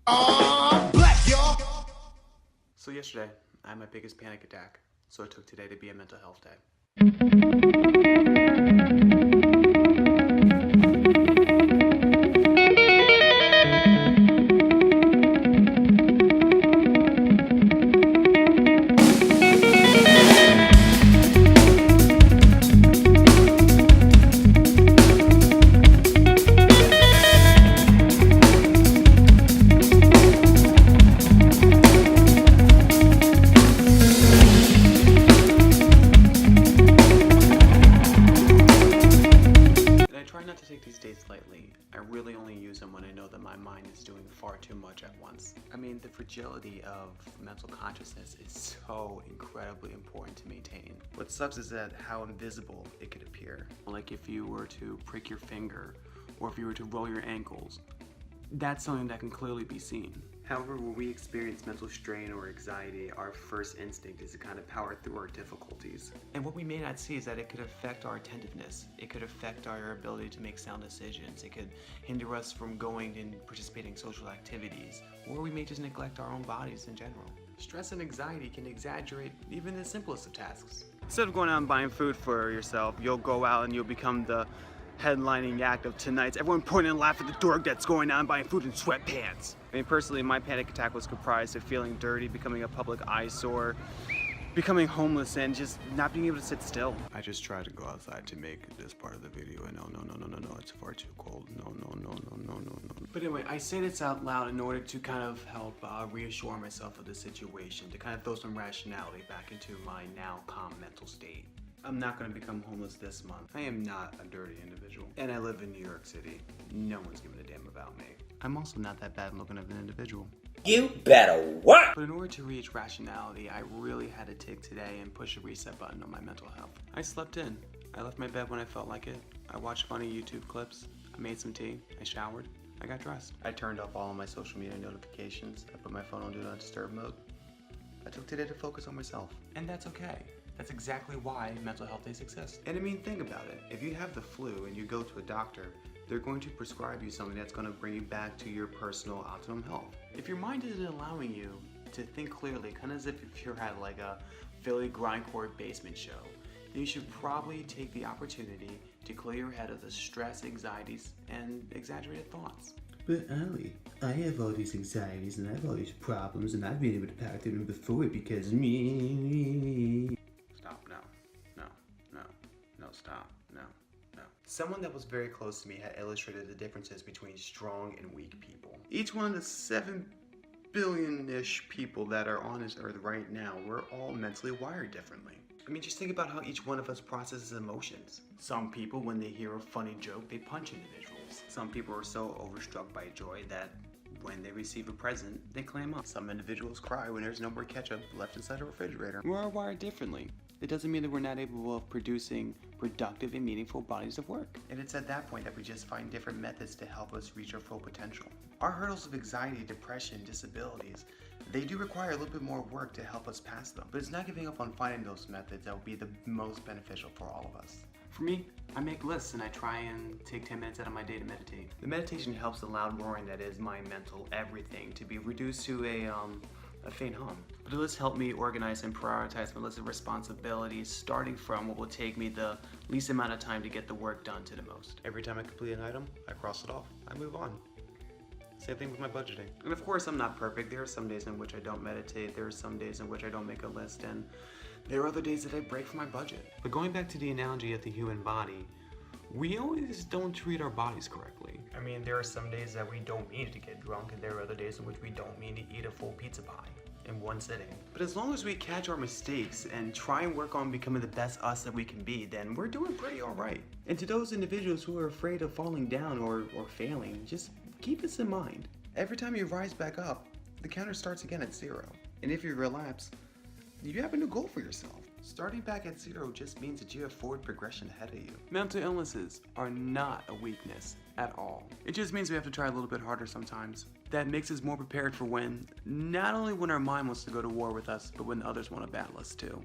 Black, y'all. So yesterday, I had my biggest panic attack, so I took today to be a mental health day. And I try not to take these days lightly. I really only use them when I know that my mind is doing far too much at once. I mean, the fragility of mental consciousness is so incredibly important to maintain. What sucks is that how invisible it could appear. Like if you were to prick your finger, or if you were to roll your ankles, that's something that can clearly be seen. However, when we experience mental strain or anxiety, our first instinct is to kind of power through our difficulties. And what we may not see is that it could affect our attentiveness. It could affect our ability to make sound decisions. It could hinder us from going and participating in social activities. Or we may just neglect our own bodies in general. Stress and anxiety can exaggerate even the simplest of tasks. Instead of going out and buying food for yourself, you'll go out and you'll become the headlining act of tonight's everyone pointing and laughing at the dork that's going out and buying food in sweatpants. I mean, personally, my panic attack was comprised of feeling dirty, becoming a public eyesore, becoming homeless, and just not being able to sit still. I just tried to go outside to make this part of the video, and no, it's far too cold. No. But anyway, I say this out loud in order to kind of help reassure myself of the situation, to kind of throw some rationality back into my now calm mental state. I'm not going to become homeless this month. I am not a dirty individual. And I live in New York City. No one's giving a damn about me. I'm also not that bad looking of an individual. You better what? But in order to reach rationality, I really had to take today and push a reset button on my mental health. I slept in. I left my bed when I felt like it. I watched funny YouTube clips. I made some tea. I showered. I got dressed. I turned off all of my social media notifications. I put my phone on Do Not Disturb mode. I took today to focus on myself. And that's okay. That's exactly why mental health days exist. And I mean, think about it. If you have the flu and you go to a doctor, they're going to prescribe you something that's going to bring you back to your personal optimum health. If your mind isn't allowing you to think clearly, kind of as if you're at like a Philly grindcore basement show, then you should probably take the opportunity to clear your head of the stress, anxieties, and exaggerated thoughts. But Ali, I have all these anxieties and I have all these problems and I've been able to power through them before because me. Stop, no, stop, no. Someone that was very close to me had illustrated the differences between strong and weak people. Each one of the 7 billion-ish people that are on this earth right now, we're all mentally wired differently. I mean, just think about how each one of us processes emotions. Some people, when they hear a funny joke, they punch individuals. Some people are so overstruck by joy that when they receive a present, they clam up. Some individuals cry when there's no more ketchup left inside a refrigerator. We're all wired differently. It doesn't mean that we're not able of producing productive and meaningful bodies of work. And it's at that point that we just find different methods to help us reach our full potential. Our hurdles of anxiety, depression, disabilities, they do require a little bit more work to help us pass them. But it's not giving up on finding those methods that will be the most beneficial for all of us. For me, I make lists and I try and take 10 minutes out of my day to meditate. The meditation helps the loud roaring that is my mental everything to be reduced to a faint hum. But the list helped me organize and prioritize my list of responsibilities, starting from what will take me the least amount of time to get the work done to the most. Every time I complete an item, I cross it off. I move on. Same thing with my budgeting. And of course, I'm not perfect. There are some days in which I don't meditate. There are some days in which I don't make a list. And there are other days that I break from my budget. But going back to the analogy of the human body, we always don't treat our bodies correctly. I mean, there are some days that we don't mean to get drunk, and there are other days in which we don't mean to eat a full pizza pie in one sitting. But as long as we catch our mistakes and try and work on becoming the best us that we can be, then we're doing pretty all right. And to those individuals who are afraid of falling down or failing, just keep this in mind. Every time you rise back up, the counter starts again at 0. And if you relapse, you have a new goal for yourself. Starting back at 0 just means that you have forward progression ahead of you. Mental illnesses are not a weakness at all. It just means we have to try a little bit harder sometimes. That makes us more prepared for when, not only when our mind wants to go to war with us, but when others want to battle us too.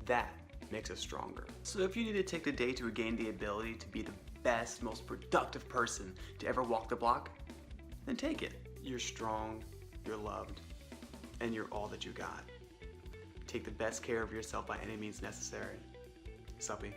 That makes us stronger. So if you need to take the day to regain the ability to be the best, most productive person to ever walk the block, then take it. You're strong, you're loved, and you're all that you got. Take the best care of yourself by any means necessary. Suppy.